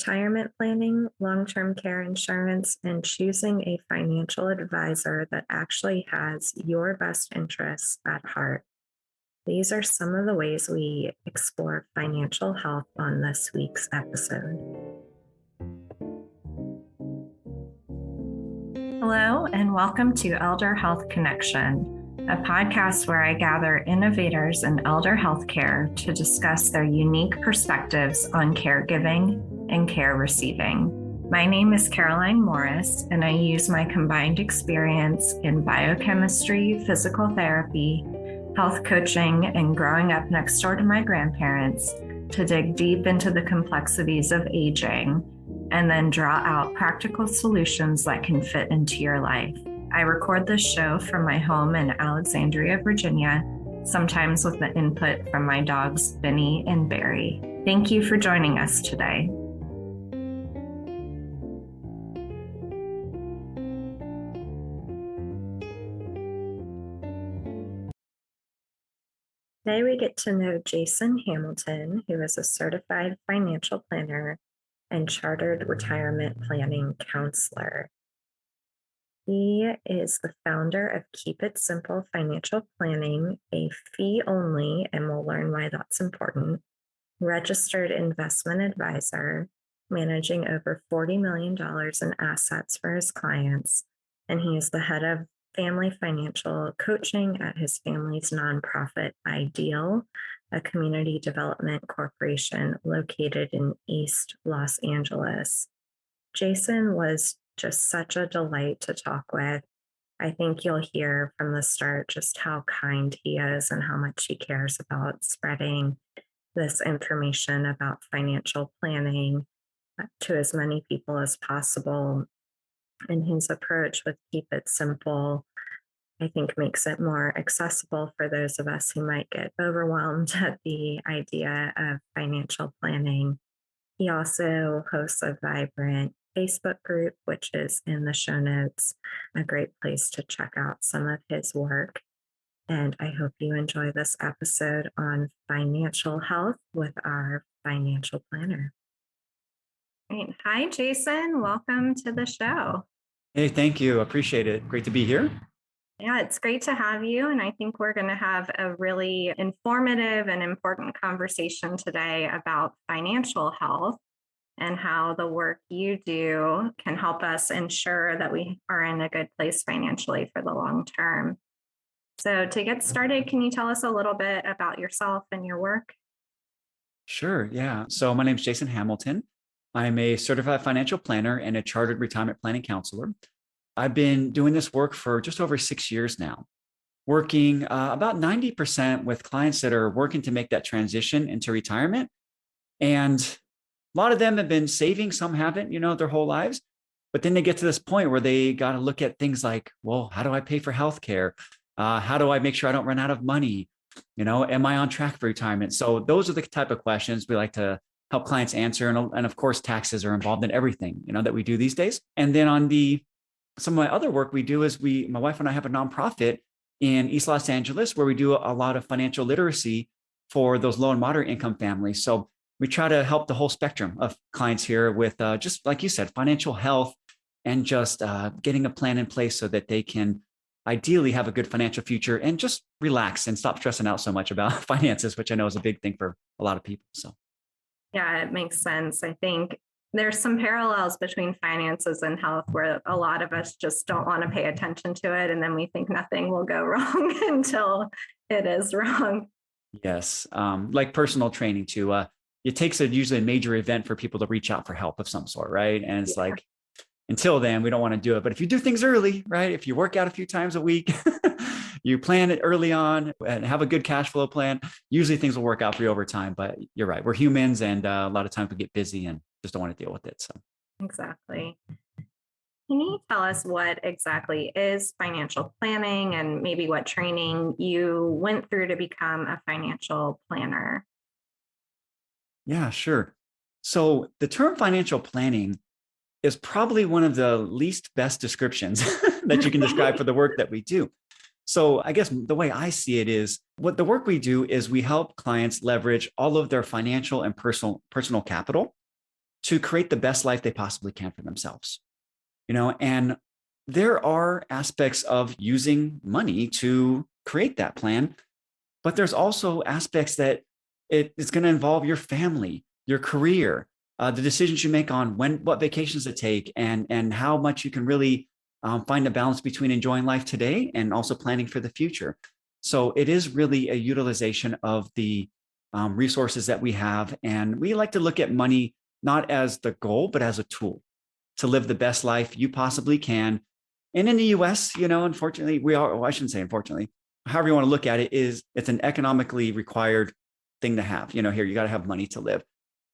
retirement planning, long term care insurance, and choosing a financial advisor that actually has your best interests at heart. These are some of the ways we explore financial health on this week's episode. Hello, and welcome to Elder Health Connection, a podcast where I gather innovators in elder healthcare to discuss their unique perspectives on caregiving and care receiving. My name is Caroline Morris, and I use my combined experience in biochemistry, physical therapy, health coaching, and growing up next door to my grandparents to dig deep into the complexities of aging and then draw out practical solutions that can fit into your life. I record this show from my home in Alexandria, Virginia, sometimes with the input from my dogs, Benny and Barry. Thank you for joining us today. Today we get to know Jason Hamilton, who is a certified financial planner and chartered retirement planning counselor. He is the founder of Keep It Simple Financial Planning, a fee-only, and we'll learn why that's important, registered investment advisor, managing over $40 million in assets for his clients, and he is the head of family financial coaching at his family's nonprofit Ideal, a community development corporation located in East Los Angeles. Jason was just such a delight to talk with. I think you'll hear from the start just how kind he is and how much he cares about spreading this information about financial planning to as many people as possible. And his approach with Keep It Simple, I think, makes it more accessible for those of us who might get overwhelmed at the idea of financial planning. He also hosts a vibrant Facebook group, which is in the show notes, a great place to check out some of his work. And I hope you enjoy this episode on financial health with our financial planner. Great. Hi, Jason. Welcome to the show. Hey, thank you. Appreciate it. Great to be here. Yeah, it's great to have you. And I think we're going to have a really informative and important conversation today about financial health and how the work you do can help us ensure that we are in a good place financially for the long term. So to get started, can you tell us a little bit about yourself and your work? Sure. Yeah. So my name is Jason Hamilton. I'm a certified financial planner and a chartered retirement planning counselor. I've been doing this work for just over 6 years now, working about 90% with clients that are working to make that transition into retirement. And a lot of them have been saving, some haven't, their whole lives. But then they get to this point where they got to look at things like, well, how do I pay for healthcare? How do I make sure I don't run out of money? Am I on track for retirement? So those are the type of questions we like to help clients answer. And of course, taxes are involved in everything, that we do these days. And then on some of my other work we do is my wife and I have a nonprofit in East Los Angeles where we do a lot of financial literacy for those low and moderate income families. So we try to help the whole spectrum of clients here with just like you said, financial health and just getting a plan in place so that they can ideally have a good financial future and just relax and stop stressing out so much about finances, which I know is a big thing for a lot of people. So, yeah, it makes sense. I think there's some parallels between finances and health where a lot of us just don't want to pay attention to it. And then we think nothing will go wrong until it is wrong. Yes. Like personal training too. It takes usually a major event for people to reach out for help of some sort, right? And it's like, until then, we don't want to do it. But if you do things early, right? If you work out a few times a week, you plan it early on and have a good cash flow plan, usually things will work out for you over time. But you're right. We're humans and a lot of times we get busy and just don't want to deal with it. So exactly. Can you tell us what exactly is financial planning and maybe what training you went through to become a financial planner? Yeah, sure. So the term financial planning is probably one of the least best descriptions that you can describe for the work that we do. So I guess the way I see it is what the work we do is we help clients leverage all of their financial and personal capital to create the best life they possibly can for themselves. And there are aspects of using money to create that plan, but there's also aspects that it's going to involve your family, your career, the decisions you make on what vacations to take, and how much you can really find a balance between enjoying life today and also planning for the future. So it is really a utilization of the resources that we have. And we like to look at money not as the goal, but as a tool to live the best life you possibly can. And in the US, unfortunately, I shouldn't say unfortunately, however you want to look at it, it's an economically required thing to have. Here, you got to have money to live.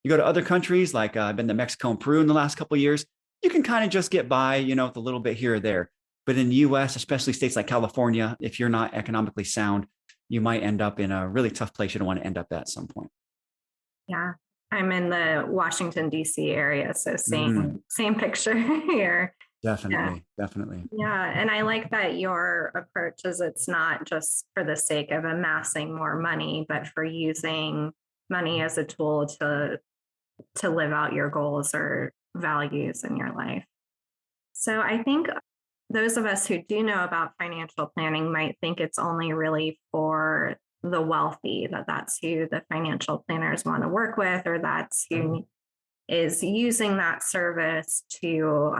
You go to other countries, like I've been to Mexico and Peru in the last couple of years, you can kind of just get by, with a little bit here or there. But in the US, especially states like California, if you're not economically sound, you might end up in a really tough place you don't want to end up at some point. Yeah. I'm in the Washington, D.C. area. So same picture here. Definitely. Definitely. Yeah. And I like that your approach is it's not just for the sake of amassing more money, but for using money as a tool to live out your goals or values in your life. So I think those of us who do know about financial planning might think it's only really for the wealthy, that's who the financial planners want to work with, or that's who is using that service to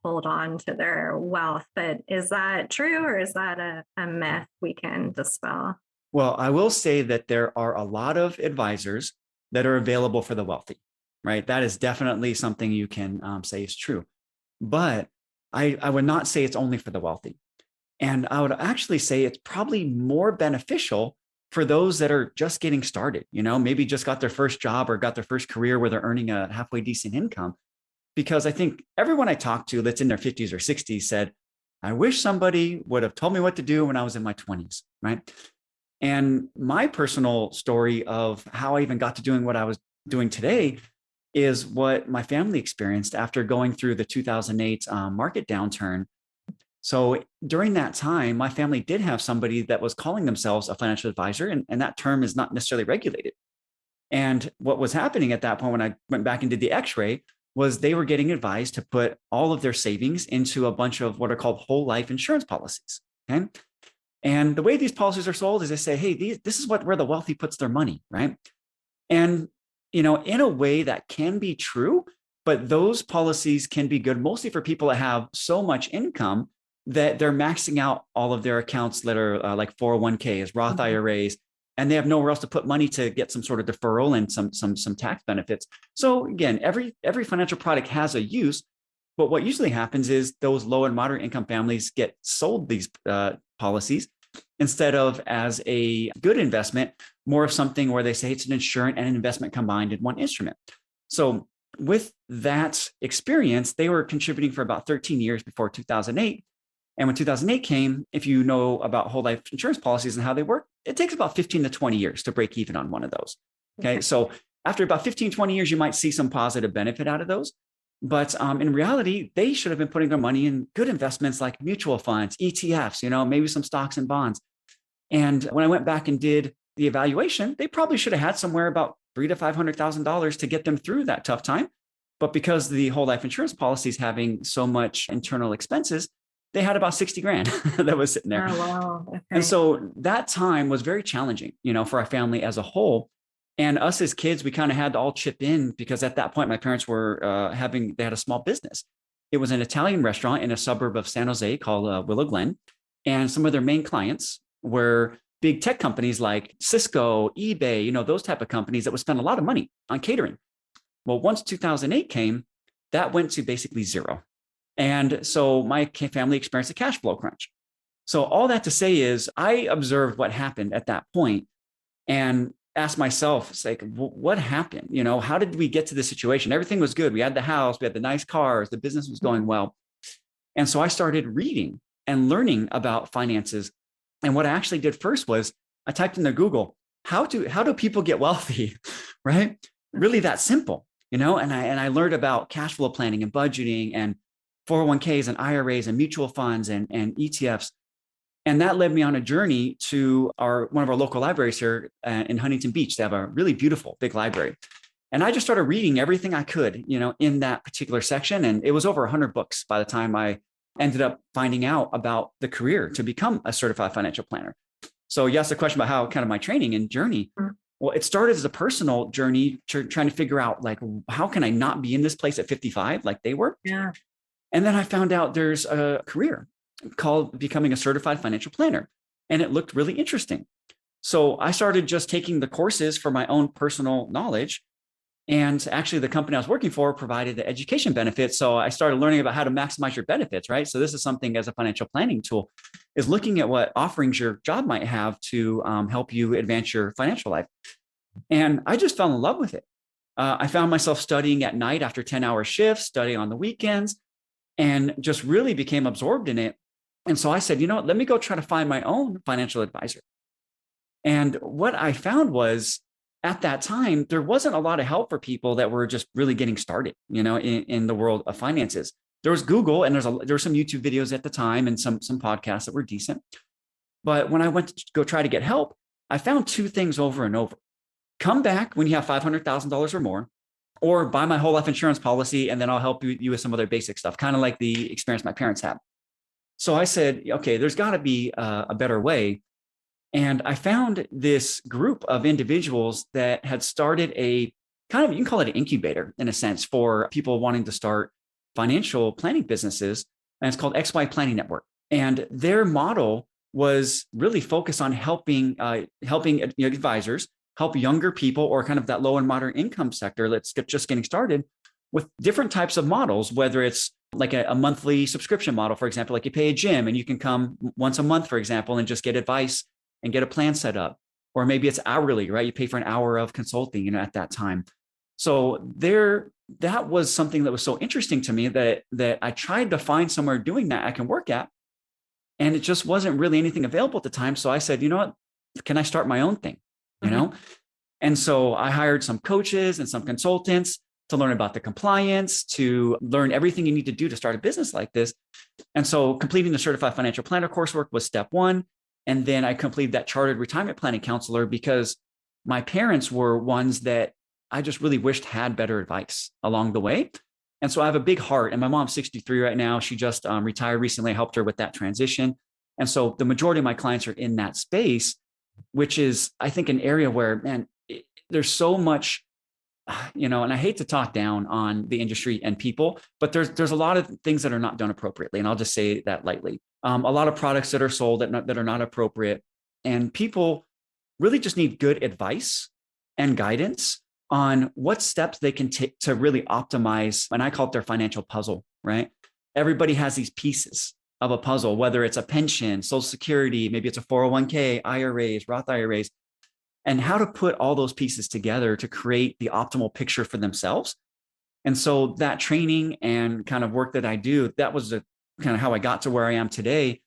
hold on to their wealth. But is that true, or is that a myth we can dispel? Well, I will say that there are a lot of advisors that are available for the wealthy, right? That is definitely something you can say is true. But I would not say it's only for the wealthy. And I would actually say it's probably more beneficial for those that are just getting started, maybe just got their first job or got their first career where they're earning a halfway decent income. Because I think everyone I talked to that's in their 50s or 60s said, I wish somebody would have told me what to do when I was in my 20s, right? And my personal story of how I even got to doing what I was doing today is what my family experienced after going through the 2008 market downturn. So during that time, my family did have somebody that was calling themselves a financial advisor, and that term is not necessarily regulated. And what was happening at that point when I went back and did the x-ray was they were getting advised to put all of their savings into a bunch of what are called whole life insurance policies. Okay. And the way these policies are sold is they say, hey, this is where the wealthy puts their money, right? And, in a way that can be true, but those policies can be good mostly for people that have so much income that they're maxing out all of their accounts that are like 401ks, Roth IRAs, and they have nowhere else to put money to get some sort of deferral and some tax benefits. So again, every financial product has a use, but what usually happens is those low and moderate income families get sold these policies instead of as a good investment, more of something where they say it's an insurance and an investment combined in one instrument. So with that experience, they were contributing for about 13 years before 2008. And when 2008 came, if you know about whole life insurance policies and how they work, it takes about 15 to 20 years to break even on one of those. Okay. So after about 15, 20 years, you might see some positive benefit out of those. But in reality, they should have been putting their money in good investments like mutual funds, ETFs, maybe some stocks and bonds. And when I went back and did the evaluation, they probably should have had somewhere about $300,000 to $500,000 to get them through that tough time. But because the whole life insurance policy is having so much internal expenses, they had about 60 grand that was sitting there. Oh, wow. Okay. And so that time was very challenging, for our family as a whole. And us as kids, we kind of had to all chip in because at that point, my parents were they had a small business. It was an Italian restaurant in a suburb of San Jose called Willow Glen. And some of their main clients were big tech companies like Cisco, eBay, those type of companies that would spend a lot of money on catering. Well, once 2008 came, that went to basically zero. And so my family experienced a cash flow crunch. So all that to say is I observed what happened at that point and asked myself, it's like, what happened? How did we get to this situation? Everything was good. We had the house, we had the nice cars, the business was going well. And so I started reading and learning about finances. And what I actually did first was I typed into Google, how do people get wealthy? Right? Really that simple, and I learned about cash flow planning and budgeting and 401ks and IRAs and mutual funds and ETFs. And that led me on a journey to one of our local libraries here in Huntington Beach. They have a really beautiful big library. And I just started reading everything I could, in that particular section. And it was over 100 books by the time I ended up finding out about the career to become a certified financial planner. So you asked the question about how kind of my training and journey. Well, it started as a personal journey trying to figure out, like, how can I not be in this place at 55 like they were? Yeah. And then I found out there's a career called becoming a certified financial planner. And it looked really interesting. So I started just taking the courses for my own personal knowledge. And actually, the company I was working for provided the education benefits. So I started learning about how to maximize your benefits, right? So this is something as a financial planning tool, is looking at what offerings your job might have to help you advance your financial life. And I just fell in love with it. I found myself studying at night after 10-hour shifts, studying on the weekends, and just really became absorbed in it. And so I said, let me go try to find my own financial advisor. And what I found was, at that time, there wasn't a lot of help for people that were just really getting started, in the world of finances. There was Google, and there were some YouTube videos at the time and some podcasts that were decent. But when I went to go try to get help, I found two things over and over. Come back when you have $500,000 or more, or buy my whole life insurance policy, and then I'll help you with some other basic stuff, kind of like the experience my parents had. So I said, okay, there's got to be a better way. And I found this group of individuals that had started a kind of, you can call it an incubator in a sense, for people wanting to start financial planning businesses. And it's called XY Planning Network. And their model was really focused on helping advisors help younger people, or kind of that low and moderate income sector that's just getting started, with different types of models, whether it's like a monthly subscription model, for example, like you pay a gym and you can come once a month, for example, and just get advice and get a plan set up. Or maybe it's hourly, right? You pay for an hour of consulting, at that time. So that was something that was so interesting to me that I tried to find somewhere doing that I can work at. And it just wasn't really anything available at the time. So I said, what, can I start my own thing? And so I hired some coaches and some consultants to learn about the compliance, to learn everything you need to do to start a business like this. And so completing the certified financial planner coursework was step one. And then I completed that chartered retirement planning counselor, because my parents were ones that I just really wished had better advice along the way. And so I have a big heart, and my mom's 63 right now. She just retired recently. I helped her with that transition. And so the majority of my clients are in that space, which is, I think, an area where, man, there's so much, and I hate to talk down on the industry and people, but there's a lot of things that are not done appropriately. And I'll just say that lightly. A lot of products that are sold that are not appropriate. And people really just need good advice and guidance on what steps they can take to really optimize. And I call it their financial puzzle, right? Everybody has these pieces of a puzzle, whether it's a pension, Social Security, maybe it's a 401k, IRAs, Roth IRAs, and how to put all those pieces together to create the optimal picture for themselves. And so that training and kind of work that I do, that was kind of how I got to where I am today.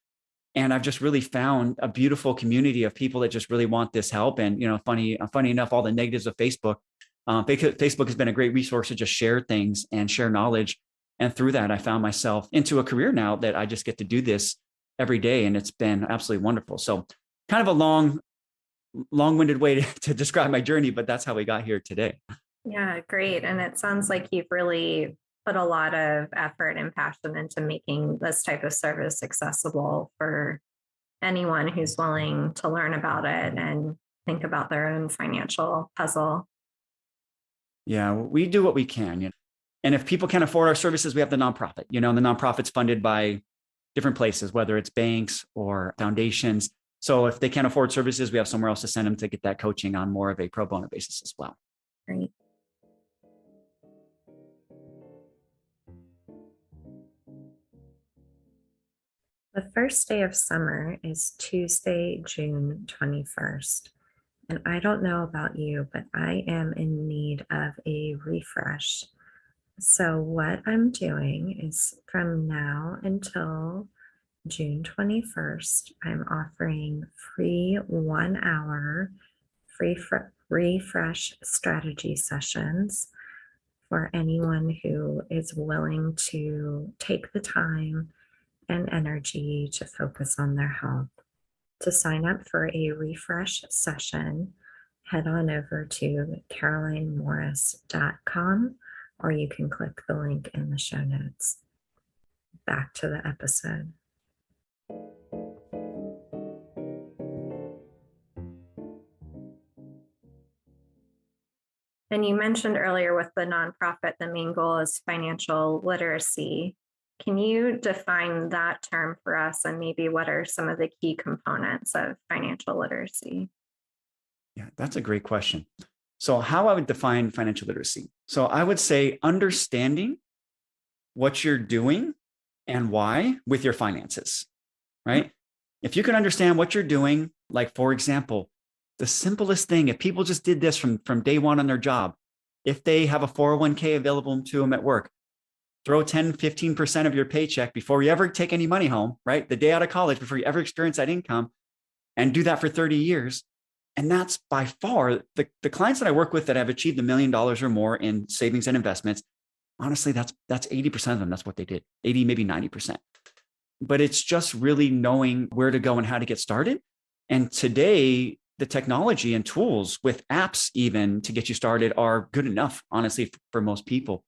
And I've just really found a beautiful community of people that just really want this help. And, funny enough, all the negatives of Facebook, Facebook has been a great resource to just share things and share knowledge. And through that, I found myself into a career now that I just get to do this every day. And it's been absolutely wonderful. So kind of a long-winded way to describe my journey, but that's how we got here today. Yeah, great. And it sounds like you've really put a lot of effort and passion into making this type of service accessible for anyone who's willing to learn about it and think about their own financial puzzle. Yeah, we do what we can. And if people can't afford our services, we have the nonprofit, and the nonprofit's funded by different places, whether it's banks or foundations. So if they can't afford services, we have somewhere else to send them to get that coaching on more of a pro bono basis as well. Great. The first day of summer is Tuesday, June 21st. And I don't know about you, but I am in need of a refresh. So, what I'm doing is from now until June 21st, I'm offering free 1 hour free refresh strategy sessions for anyone who is willing to take the time and energy to focus on their health. To sign up for a refresh session, head on over to carolinemorris.com, or you can click the link in the show notes. Back to the episode. And you mentioned earlier with the nonprofit, the main goal is financial literacy. Can you define that term for us, and maybe what are some of the key components of financial literacy? Yeah, that's a great question. So, how I would define financial literacy. So, I would say understanding what you're doing and why with your finances, right? If you can understand what you're doing, like for example, the simplest thing, if people just did this from day one on their job, if they have a 401k available to them at work, throw 10, 15% of your paycheck before you ever take any money home, right? The day out of college, before you ever experience that income, and do that for 30 years. And that's by far the clients that I work with that have achieved $1 million or more in savings and investments. Honestly, that's 80% of them. That's what they did, 80, maybe 90%. But it's just really knowing where to go and how to get started. And today, the technology and tools with apps even to get you started are good enough, honestly, for most people.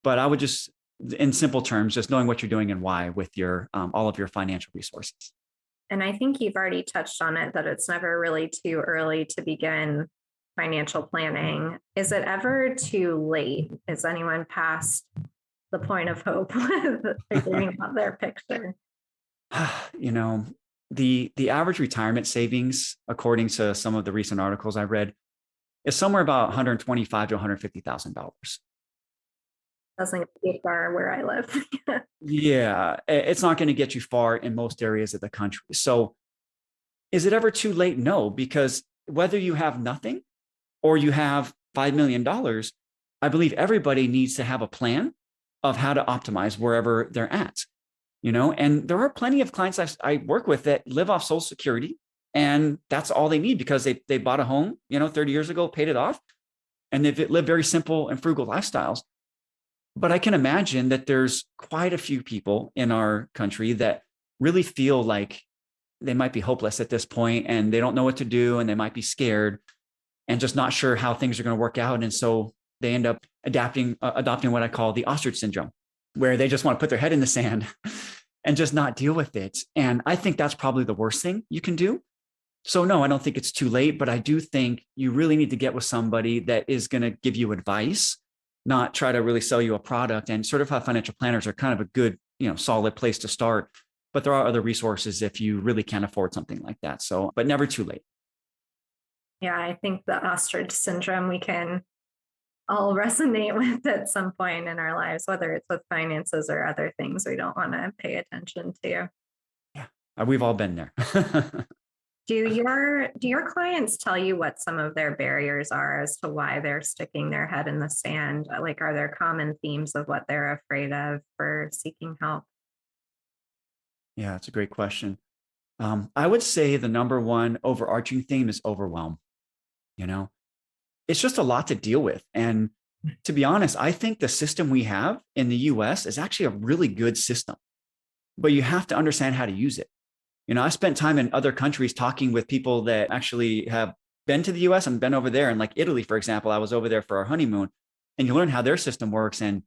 But I would just, in simple terms, just knowing what you're doing and why with your all of your financial resources. And I think you've already touched on it, that it's never really too early to begin financial planning. Is it ever too late? Is anyone past the point of hope with figuring out their picture? You know, the average retirement savings, according to some of the recent articles I read, is somewhere about $125,000 to $150,000. Doesn't get far where I live. Yeah, it's not going to get you far in most areas of the country. So, is it ever too late? No, because whether you have nothing or you have $5 million, I believe everybody needs to have a plan of how to optimize wherever they're at. And there are plenty of clients I work with that live off Social Security, and that's all they need because they bought a home, 30 years ago, paid it off, and they've lived very simple and frugal lifestyles. But I can imagine that there's quite a few people in our country that really feel like they might be hopeless at this point and they don't know what to do and they might be scared and just not sure how things are going to work out. And so they end up adopting what I call the Ostrich Syndrome, where they just want to put their head in the sand and just not deal with it. And I think that's probably the worst thing you can do. So no, I don't think it's too late, but I do think you really need to get with somebody that is going to give you advice, not try to really sell you a product. And certified financial planners are kind of a good, solid place to start. But there are other resources if you really can't afford something like that. So, but never too late. Yeah, I think the ostrich syndrome we can all resonate with at some point in our lives, whether it's with finances or other things we don't want to pay attention to. Yeah, we've all been there. Do your clients tell you what some of their barriers are as to why they're sticking their head in the sand? Like, are there common themes of what they're afraid of for seeking help? Yeah, it's a great question. I would say the number one overarching theme is overwhelm. It's just a lot to deal with. And to be honest, I think the system we have in the US is actually a really good system, but you have to understand how to use it. I spent time in other countries talking with people that actually have been to the US and been over there. And like Italy, for example, I was over there for our honeymoon, and you learn how their system works. And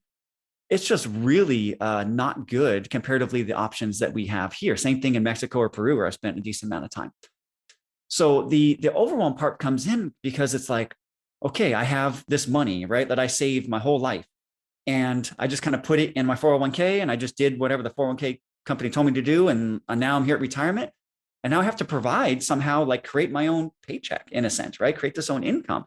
it's just really not good comparatively the options that we have here. Same thing in Mexico or Peru, where I spent a decent amount of time. So the overwhelm part comes in because it's like, okay, I have this money, right, that I saved my whole life. And I just kind of put it in my 401k and I just did whatever the 401k company told me to do. And now I'm here at retirement. And now I have to provide somehow, like create my own paycheck in a sense, right? Create this own income.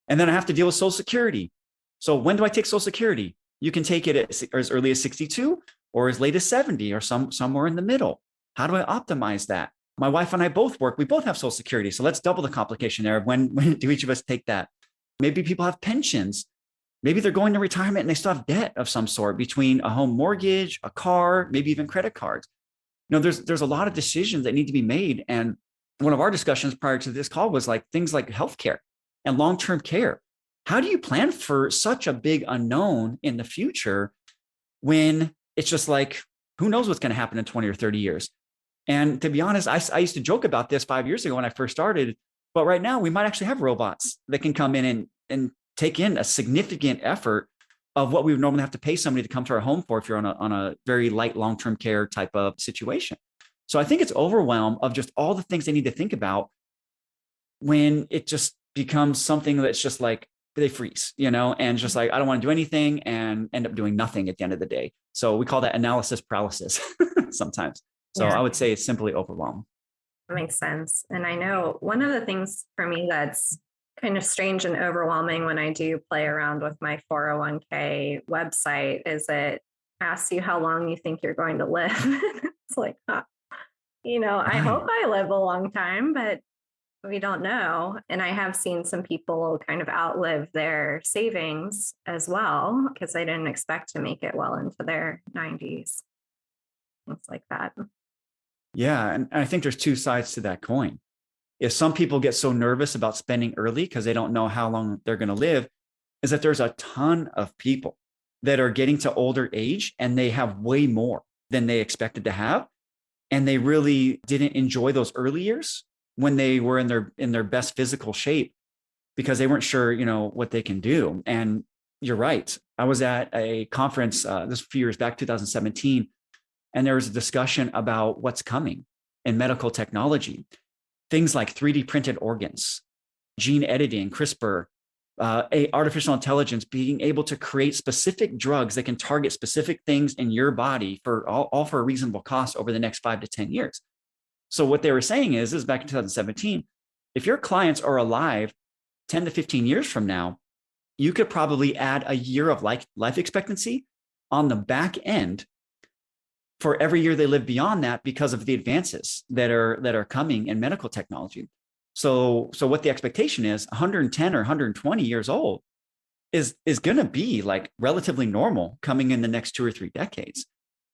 And then I have to deal with Social Security. So when do I take Social Security? You can take it as early as 62 or as late as 70 or somewhere in the middle. How do I optimize that? My wife and I both work. We both have Social Security. So let's double the complication there. When do each of us take that? Maybe people have pensions. Maybe they're going to retirement and they still have debt of some sort between a home mortgage, a car, maybe even credit cards. There's a lot of decisions that need to be made. And one of our discussions prior to this call was like things like healthcare and long-term care. How do you plan for such a big unknown in the future when it's just like, who knows what's going to happen in 20 or 30 years? And to be honest, I used to joke about this 5 years ago when I first started. But right now, we might actually have robots that can come in and take in a significant effort of what we would normally have to pay somebody to come to our home for if you're on a very light long-term care type of situation. So I think it's overwhelm of just all the things they need to think about when it just becomes something that's just like they freeze, and just like, I don't want to do anything and end up doing nothing at the end of the day. So we call that analysis paralysis sometimes. So Yeah, I would say it's simply overwhelm. that makes sense. And I know one of the things for me that's kind of strange and overwhelming when I do play around with my 401k website is it asks you how long you think you're going to live. It's like, I Right. hope I live a long time, but we don't know. And I have seen some people kind of outlive their savings as well because they didn't expect to make it well into their 90s, things like that. Yeah. And I think there's two sides to that coin. If some people get so nervous about spending early because they don't know how long they're going to live, is that there's a ton of people that are getting to older age and they have way more than they expected to have. And they really didn't enjoy those early years when they were in their best physical shape because they weren't sure, what they can do. And you're right. I was at a conference this a few years back, 2017, and there was a discussion about what's coming in medical technology. Things like 3D printed organs, gene editing, CRISPR, artificial intelligence, being able to create specific drugs that can target specific things in your body for all for a reasonable cost over the next 5 to 10 years. So what they were saying is back in 2017, if your clients are alive 10 to 15 years from now, you could probably add a year of life expectancy on the back end for every year they live beyond that because of the advances that are coming in medical technology. So what the expectation is, 110 or 120 years old is going to be like relatively normal coming in the next 2 or 3 decades.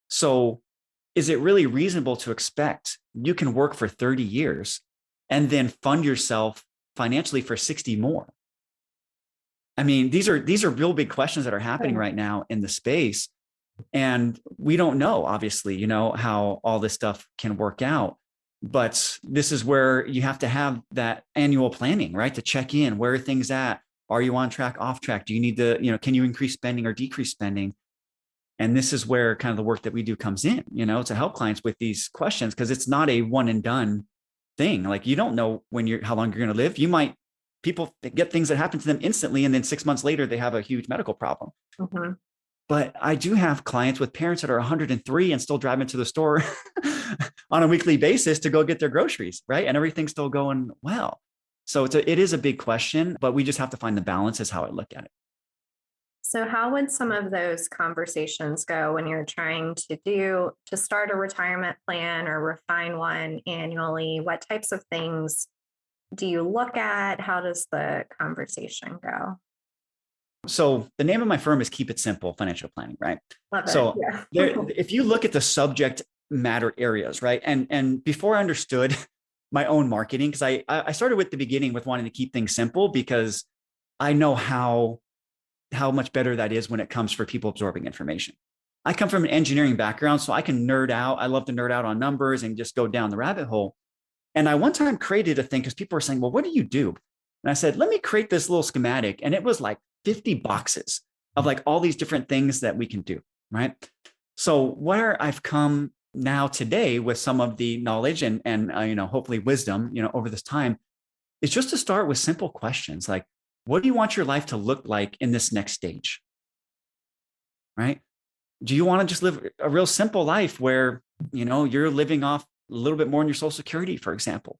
So is it really reasonable to expect you can work for 30 years and then fund yourself financially for 60 more? I mean, these are real big questions that are happening right now in the space. And we don't know, obviously, how all this stuff can work out. But this is where you have to have that annual planning, right? To check in, where are things at? Are you on track, off track? Do you need to, can you increase spending or decrease spending? And this is where kind of the work that we do comes in, to help clients with these questions, because it's not a one and done thing. Like you don't know how long you're going to live. People get things that happen to them instantly. And then 6 months later, they have a huge medical problem. Mm-hmm. But I do have clients with parents that are 103 and still driving to the store on a weekly basis to go get their groceries, right? And everything's still going well. So it is a big question, but we just have to find the balance is how I look at it. So how would some of those conversations go when you're trying to start a retirement plan or refine one annually? What types of things do you look at? How does the conversation go? So the name of my firm is Keep It Simple Financial Planning, right? Love it. So Yeah. if you look at the subject matter areas, right? And before I understood my own marketing, because I started with the beginning with wanting to keep things simple because I know how much better that is when it comes for people absorbing information. I come from an engineering background, so I can nerd out. I love to nerd out on numbers and just go down the rabbit hole. And I one time created a thing because people were saying, well, what do you do? And I said, let me create this little schematic. And it was like 50 boxes of like all these different things that we can do, right? So where I've come now today with some of the knowledge and hopefully wisdom, over this time, is just to start with simple questions like, what do you want your life to look like in this next stage? Right? Do you want to just live a real simple life where, you're living off a little bit more in your Social Security, for example?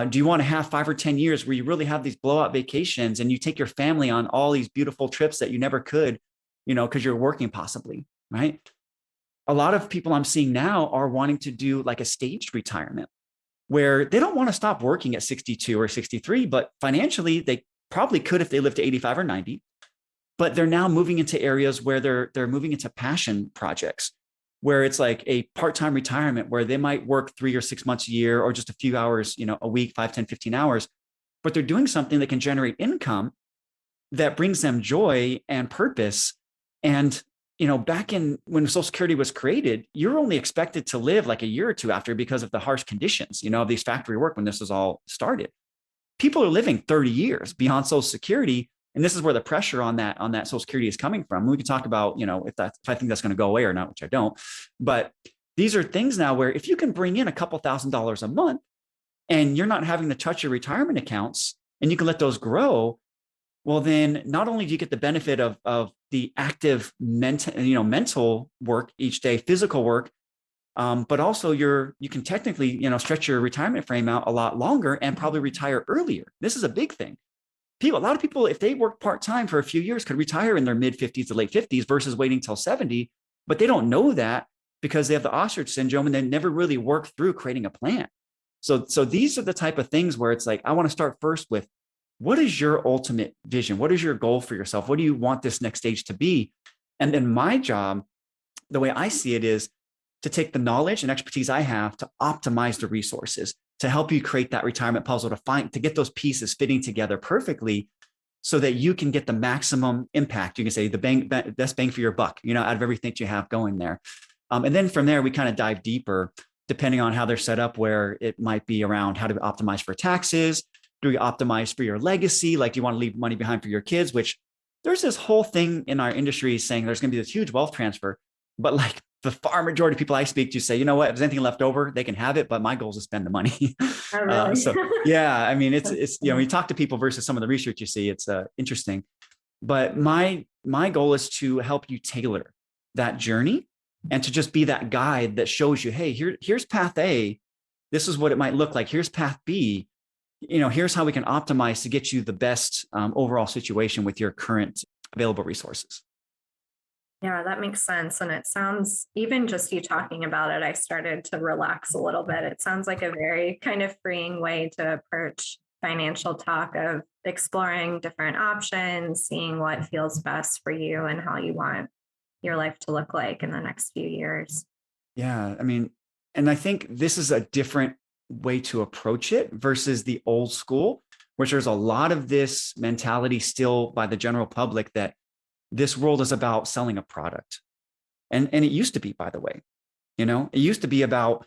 Do you want to have 5 or 10 years where you really have these blowout vacations and you take your family on all these beautiful trips that you never could, because you're working possibly, right? A lot of people I'm seeing now are wanting to do like a staged retirement where they don't want to stop working at 62 or 63, but financially they probably could if they live to 85 or 90. But they're now moving into areas where they're moving into passion projects, where it's like a part-time retirement where they might work 3 or 6 months a year or just a few hours, a week, 5, 10, 15 hours, but they're doing something that can generate income that brings them joy and purpose. And, back in when Social Security was created, you're only expected to live like a year or two after because of the harsh conditions, of these factory work when this was all started. people are living 30 years beyond Social Security. And this is where the pressure on that Social Security is coming from. We can talk about, if I think that's going to go away or not, which I don't. But these are things now where if you can bring in a couple $1,000s a month and you're not having to touch your retirement accounts and you can let those grow, well, then not only do you get the benefit of the active mental work each day, physical work, but also you can technically, stretch your retirement frame out a lot longer and probably retire earlier. This is a big thing. A lot of people, if they work part-time for a few years, could retire in their mid 50s to late 50s versus waiting till 70, but they don't know that because they have the Ostrich Syndrome and they never really work through creating a plan. So these are the type of things where it's like, I want to start first with, what is your ultimate vision? What is your goal for yourself? What do you want this next stage to be? And then my job, the way I see it, is to take the knowledge and expertise I have to optimize the resources, to help you create that retirement puzzle, to get those pieces fitting together perfectly so that you can get the maximum impact. You can say the best bang for your buck, out of everything that you have going there. And then from there, we kind of dive deeper, depending on how they're set up, where it might be around how to optimize for taxes. Do we optimize for your legacy? Like, do you want to leave money behind for your kids? Which there's this whole thing in our industry saying there's going to be this huge wealth transfer, but like the far majority of people I speak to say, you know what, if there's anything left over, they can have it, but my goal is to spend the money. Oh, really? So yeah, I mean, it's when you talk to people versus some of the research you see, it's interesting. But my goal is to help you tailor that journey and to just be that guide that shows you, hey, here's path A. This is what it might look like. Here's path B. Here's how we can optimize to get you the best overall situation with your current available resources. Yeah, that makes sense. And it sounds, even just you talking about it, I started to relax a little bit. It sounds like a very kind of freeing way to approach financial talk, of exploring different options, seeing what feels best for you and how you want your life to look like in the next few years. Yeah, I mean, and I think this is a different way to approach it versus the old school, which there's a lot of this mentality still by the general public that this world is about selling a product. And it used to be, by the way, it used to be about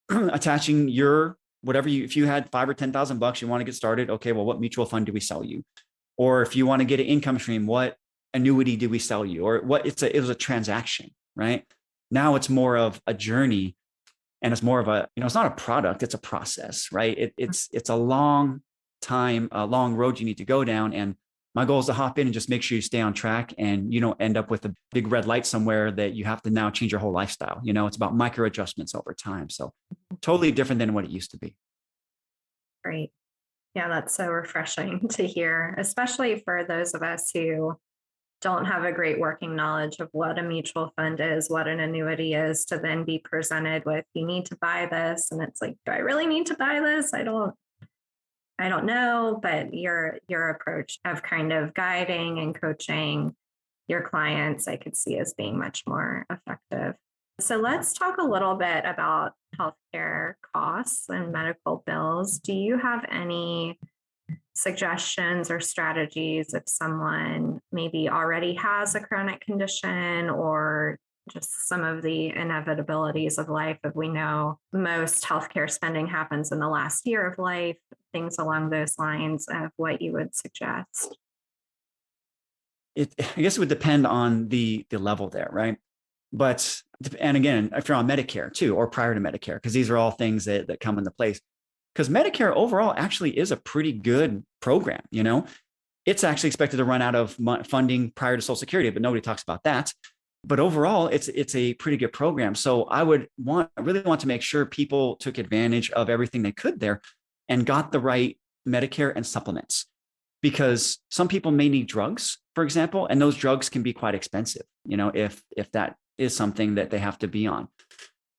attaching your whatever if you had $5,000 or $10,000, you want to get started. Okay, well, what mutual fund do we sell you? Or if you want to get an income stream, what annuity do we sell you? Or what it was a transaction, right? Now it's more of a journey. And it's more of it's not a product, it's a process, right? It's a long time, a long road you need to go down. And my goal is to hop in and just make sure you stay on track and you don't end up with a big red light somewhere that you have to now change your whole lifestyle. It's about micro adjustments over time. So totally different than what it used to be. Great. Yeah, that's so refreshing to hear, especially for those of us who don't have a great working knowledge of what a mutual fund is, what an annuity is, to then be presented with, you need to buy this. And it's like, do I really need to buy this? I don't know, but your approach of kind of guiding and coaching your clients, I could see as being much more effective. So let's talk a little bit about healthcare costs and medical bills. Do you have any suggestions or strategies if someone maybe already has a chronic condition, or just some of the inevitabilities of life? If we know most healthcare spending happens in the last year of life, things along those lines, of what you would suggest. I guess it would depend on the level there, right? But, and again, if you're on Medicare too, or prior to Medicare, because these are all things that come into place. Because Medicare overall actually is a pretty good program. It's actually expected to run out of funding prior to Social Security, but nobody talks about that. But overall, it's a pretty good program. So I really want to make sure people took advantage of everything they could there and got the right Medicare and supplements, because some people may need drugs, for example, and those drugs can be quite expensive, if that is something that they have to be on.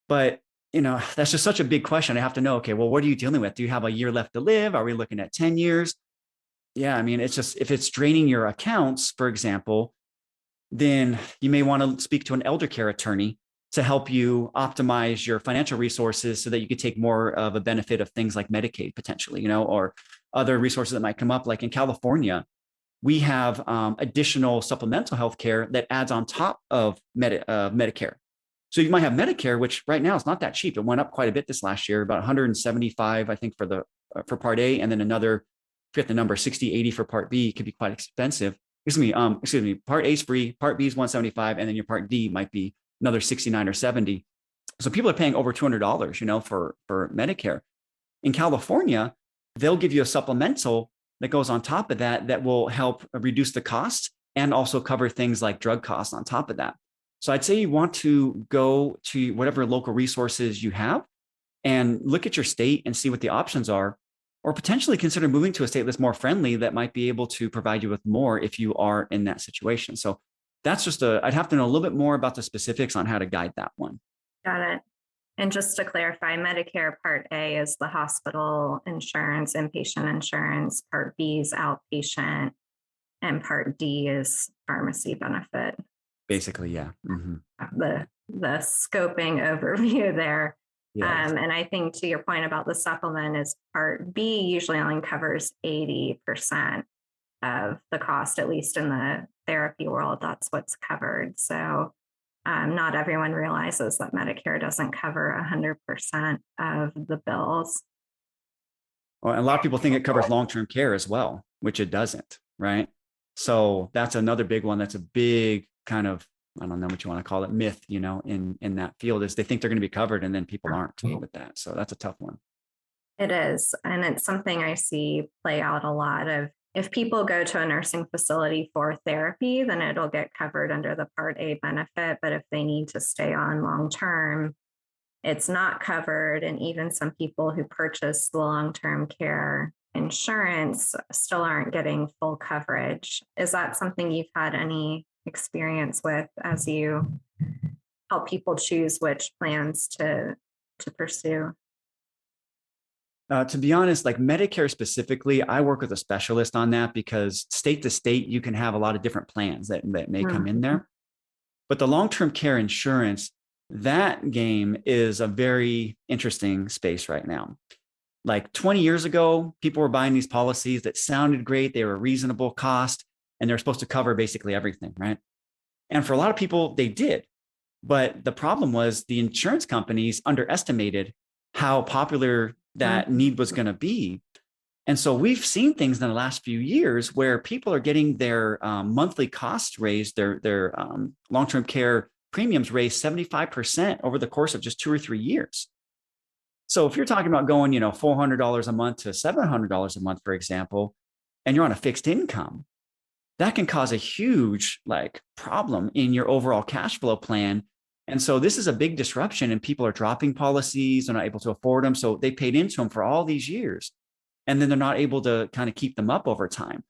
But that's just such a big question. I have to know, okay, well, what are you dealing with? Do you have a year left to live? Are we looking at 10 years? Yeah, I mean, it's just, if it's draining your accounts, for example, then you may want to speak to an elder care attorney to help you optimize your financial resources so that you could take more of a benefit of things like Medicaid potentially, or other resources that might come up. Like in California, we have additional supplemental healthcare that adds on top of Medicare. So you might have Medicare, which right now is not that cheap. It went up quite a bit this last year, about $175, I think, for Part A, and then another forget the number, 60, 80 for Part B could be quite expensive. Excuse me, Part A is free, Part B is 175, and then your Part D might be another 69 or 70. So people are paying over $200, for Medicare. In California, they'll give you a supplemental that goes on top of that that will help reduce the cost and also cover things like drug costs on top of that. So I'd say you want to go to whatever local resources you have and look at your state and see what the options are, or potentially consider moving to a state that's more friendly that might be able to provide you with more if you are in that situation. So that's I'd have to know a little bit more about the specifics on how to guide that one. Got it. And just to clarify, Medicare Part A is the hospital insurance, inpatient insurance, Part B is outpatient, and Part D is pharmacy benefit. Basically, yeah. Mm-hmm. The scoping overview there. Yes. And I think to your point about the supplement is Part B usually only covers 80% of the cost, at least in the therapy world, that's what's covered. So not everyone realizes that Medicare doesn't cover 100% of the bills. Well, a lot of people think it covers long-term care as well, which it doesn't, right? So that's another big one. That's a big kind of, I don't know what you want to call it, myth, in that field, is they think they're going to be covered and then people aren't with that. So that's a tough one. It is. And it's something I see play out a lot of, if people go to a nursing facility for therapy, then it'll get covered under the Part A benefit. But if they need to stay on long-term, it's not covered. And even some people who purchase the long-term care insurance still aren't getting full coverage. Is that something you've had any experience with as you help people choose which plans to pursue? To be honest, like Medicare specifically, I work with a specialist on that because state to state, you can have a lot of different plans that may come in there. But the long-term care insurance, that game is a very interesting space right now. Like 20 years ago, people were buying these policies that sounded great. They were a reasonable cost and they're supposed to cover basically everything, right? And for a lot of people, they did. But the problem was the insurance companies underestimated how popular that need was going to be. And so we've seen things in the last few years where people are getting their monthly costs raised, their long-term care premiums raised 75% over the course of just 2 or 3 years. So if you're talking about going, $400 a month to $700 a month, for example, and you're on a fixed income, that can cause a huge problem in your overall cash flow plan. And so this is a big disruption and people are dropping policies. They're not able to afford them. So they paid into them for all these years and then they're not able to kind of keep them up over time.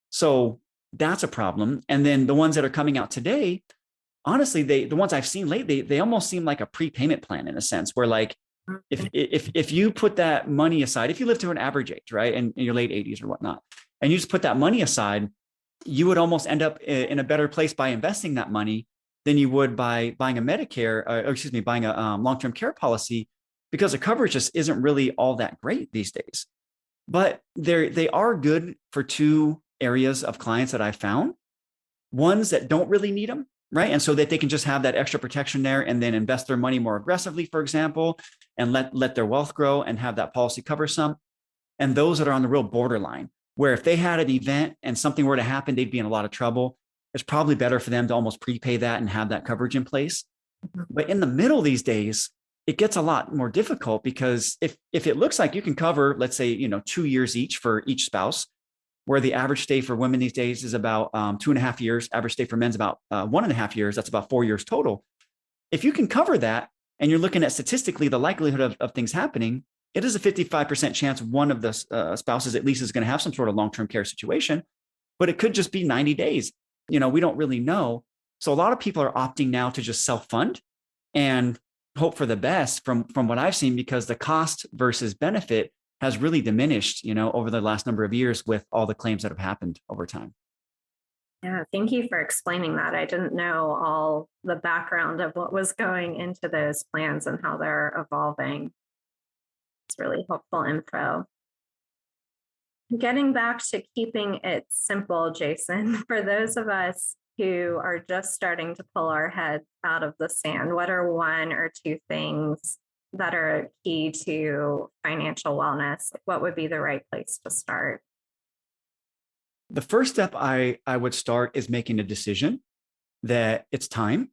So that's a problem. And then the ones that are coming out today, honestly, the ones I've seen lately, they almost seem like a prepayment plan in a sense where if you put that money aside, if you live to an average age, right, and in your late 80s or whatnot, and you just put that money aside, you would almost end up in a better place by investing that money than you would by buying a buying a long-term care policy, because the coverage just isn't really all that great these days. But they are good for 2 areas of clients that I found. Ones that don't really need them, right? And so that they can just have that extra protection there and then invest their money more aggressively, for example, and let their wealth grow and have that policy cover some. And those that are on the real borderline, where if they had an event and something were to happen, they'd be in a lot of trouble. It's probably better for them to almost prepay that and have that coverage in place. But in the middle these days, it gets a lot more difficult because if it looks like you can cover, let's say, 2 years each for each spouse, where the average stay for women these days is about 2.5 years, average stay for men's about 1.5 years, that's about 4 years total. If you can cover that and you're looking at statistically the likelihood of things happening, it is a 55% chance one of the spouses at least is going to have some sort of long-term care situation, but it could just be 90 days. We don't really know. So a lot of people are opting now to just self-fund and hope for the best from what I've seen, because the cost versus benefit has really diminished, over the last number of years with all the claims that have happened over time. Yeah, thank you for explaining that. I didn't know all the background of what was going into those plans and how they're evolving. It's really helpful info. Getting back to keeping it simple, Jason, for those of us who are just starting to pull our heads out of the sand, what are 1 or 2 things that are key to financial wellness? What would be the right place to start? The first step I would start is making a decision that it's time,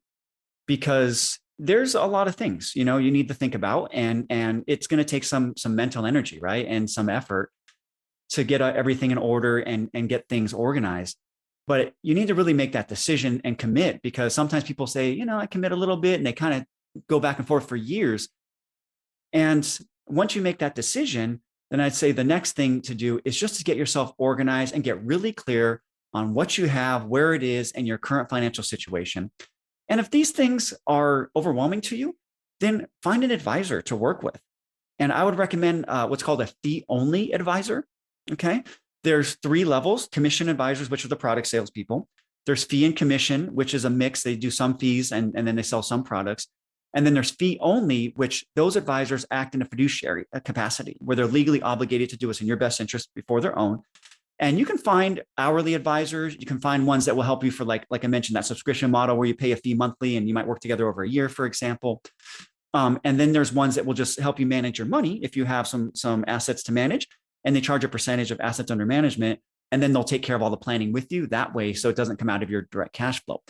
because there's a lot of things, you need to think about, and it's going to take some mental energy, right? And some effort to get everything in order and get things organized. But you need to really make that decision and commit, because sometimes people say, I commit a little bit, and they kind of go back and forth for years. And once you make that decision, then I'd say the next thing to do is just to get yourself organized and get really clear on what you have, where it is, and your current financial situation. And if these things are overwhelming to you, then find an advisor to work with. And I would recommend what's called a fee-only advisor. Okay. There's 3 levels: commission advisors, which are the product salespeople. There's fee and commission, which is a mix. They do some fees and then they sell some products. And then there's fee only, which those advisors act in a fiduciary capacity, where they're legally obligated to do what's in your best interest before their own. And you can find hourly advisors. You can find ones that will help you for, like I mentioned, that subscription model where you pay a fee monthly and you might work together over a year, for example. And then there's ones that will just help you manage your money if you have some assets to manage, and they charge a percentage of assets under management, and then they'll take care of all the planning with you that way, so it doesn't come out of your direct cash flow.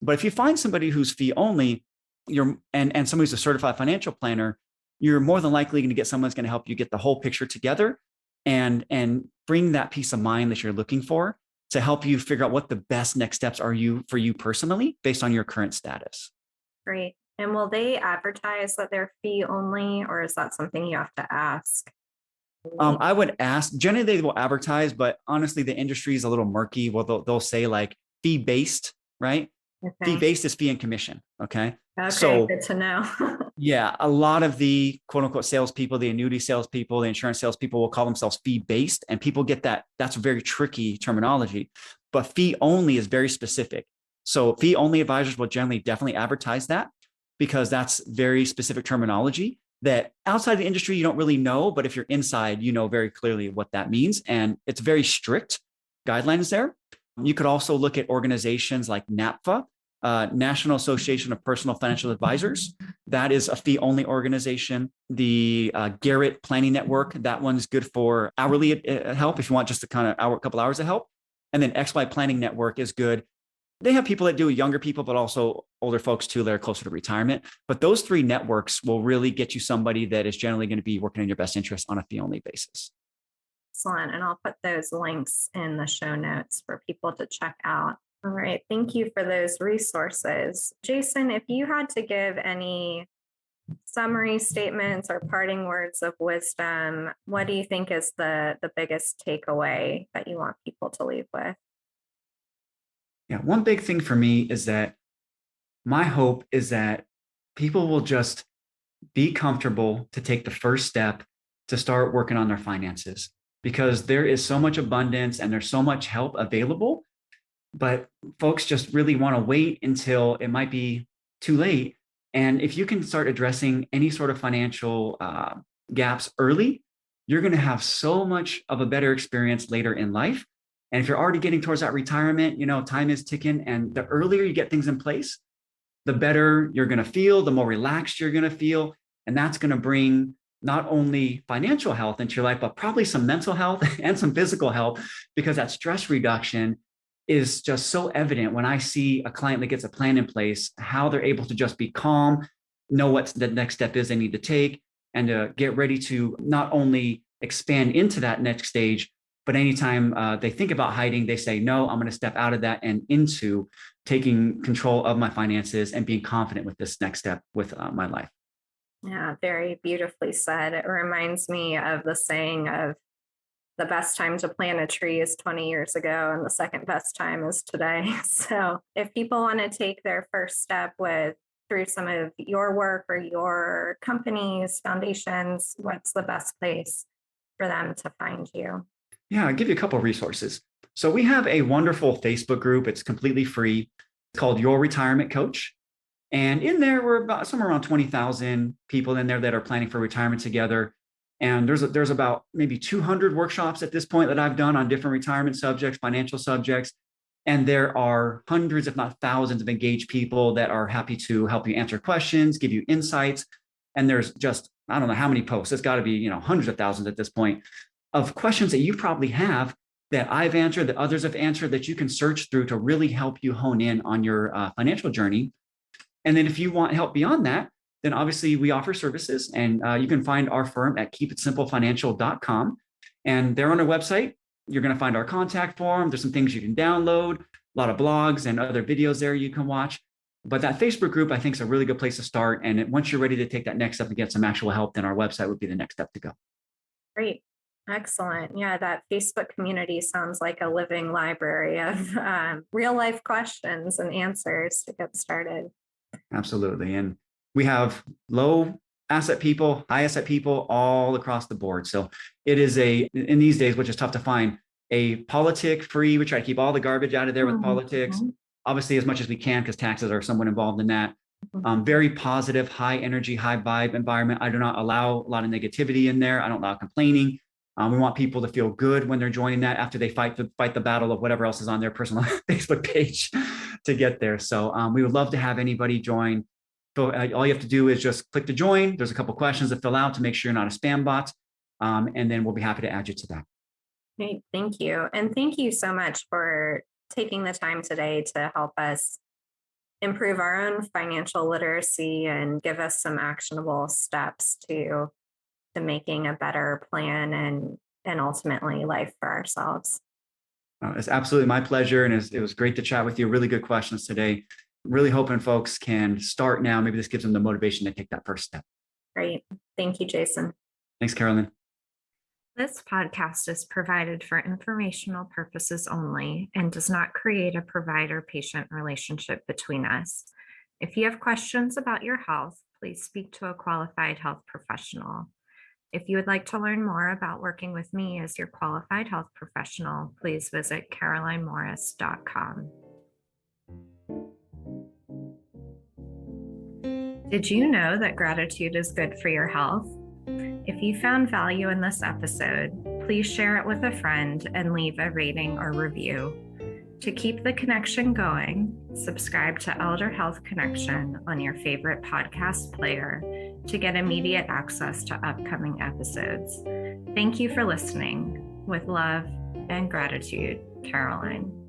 But if you find somebody who's fee only, and somebody who's a certified financial planner, you're more than likely going to get someone that's going to help you get the whole picture together and bring that peace of mind that you're looking for, to help you figure out what the best next steps are for you personally based on your current status. Great. And will they advertise that they're fee only, or is that something you have to ask? I would ask. Generally, they will advertise, but honestly, the industry is a little murky. Well, they'll say like fee based, right? Okay. Fee based is fee and commission. Okay. Okay, So good to know. yeah, a lot of the quote unquote salespeople, the annuity salespeople, the insurance salespeople will call themselves fee based, and people get that. That's very tricky terminology. But fee only is very specific. So fee only advisors will generally definitely advertise that, because that's very specific terminology that outside the industry you don't really know, but if you're inside, you know very clearly what that means. And it's very strict guidelines there. You could also look at organizations like NAPFA, National Association of Personal Financial Advisors. That is a fee-only organization. The Garrett Planning Network, that one's good for hourly help if you want just a kind of couple hours of help. And then XY Planning Network is good. They have people that do younger people, but also older folks too that are closer to retirement. But those 3 networks will really get you somebody that is generally going to be working in your best interest on a fee-only basis. Excellent. And I'll put those links in the show notes for people to check out. All right. Thank you for those resources. Jason, if you had to give any summary statements or parting words of wisdom, what do you think is the biggest takeaway that you want people to leave with? Yeah, one big thing for me is that my hope is that people will just be comfortable to take the first step to start working on their finances, because there is so much abundance and there's so much help available. But folks just really want to wait until it might be too late. And if you can start addressing any sort of financial gaps early, you're going to have so much of a better experience later in life. And if you're already getting towards that retirement, time is ticking. And the earlier you get things in place, the better you're going to feel, the more relaxed you're going to feel. And that's going to bring not only financial health into your life, but probably some mental health and some physical health, because that stress reduction is just so evident when I see a client that gets a plan in place, how they're able to just be calm, know what the next step is they need to take, and to get ready to not only expand into that next stage, but anytime they think about hiding, they say, no, I'm going to step out of that and into taking control of my finances and being confident with this next step with my life. Yeah, very beautifully said. It reminds me of the saying of the best time to plant a tree is 20 years ago, and the second best time is today. So if people want to take their first step through some of your work or your company's foundations, what's the best place for them to find you? Yeah, I'll give you a couple of resources. So we have a wonderful Facebook group. It's completely free. It's called Your Retirement Coach. And in there, we're about somewhere around 20,000 people in there that are planning for retirement together. And there's about maybe 200 workshops at this point that I've done on different retirement subjects, financial subjects. And there are hundreds, if not thousands, of engaged people that are happy to help you answer questions, give you insights. And there's just, I don't know how many posts. It's got to be, hundreds of thousands at this point of questions that you probably have that I've answered, that others have answered, that you can search through to really help you hone in on your financial journey. And then if you want help beyond that, then obviously we offer services, and you can find our firm at keepitsimplefinancial.com. And there on our website, you're going to find our contact form. There's some things you can download, a lot of blogs and other videos there you can watch. But that Facebook group, I think, is a really good place to start. And once you're ready to take that next step and get some actual help, then our website would be the next step to go. Great. Excellent. Yeah, that Facebook community sounds like a living library of real life questions and answers to get started. Absolutely. And we have low asset people, high asset people all across the board. So it is in these days, which is tough to find, a politic free. We try to keep all the garbage out of there with politics, obviously as much as we can, because taxes are somewhat involved in that. Very positive, high energy, high vibe environment. I do not allow a lot of negativity in there. I don't allow complaining. We want people to feel good when they're joining that after they fight the battle of whatever else is on their personal Facebook page to get there. So we would love to have anybody join. So all you have to do is just click to join. There's a couple questions to fill out to make sure you're not a spam bot. And then we'll be happy to add you to that. Great. Thank you. And thank you so much for taking the time today to help us improve our own financial literacy and give us some actionable steps to making a better plan and ultimately life for ourselves. It's absolutely my pleasure. And it was great to chat with you. Really good questions today. Really hoping folks can start now. Maybe this gives them the motivation to take that first step. Great. Thank you, Jason. Thanks, Carolyn. This podcast is provided for informational purposes only and does not create a provider-patient relationship between us. If you have questions about your health, please speak to a qualified health professional. If you would like to learn more about working with me as your qualified health professional, please visit carolinemorris.com. Did you know that gratitude is good for your health? If you found value in this episode, please share it with a friend and leave a rating or review. To keep the connection going, subscribe to Elder Health Connection on your favorite podcast player to get immediate access to upcoming episodes. Thank you for listening. With love and gratitude, Caroline.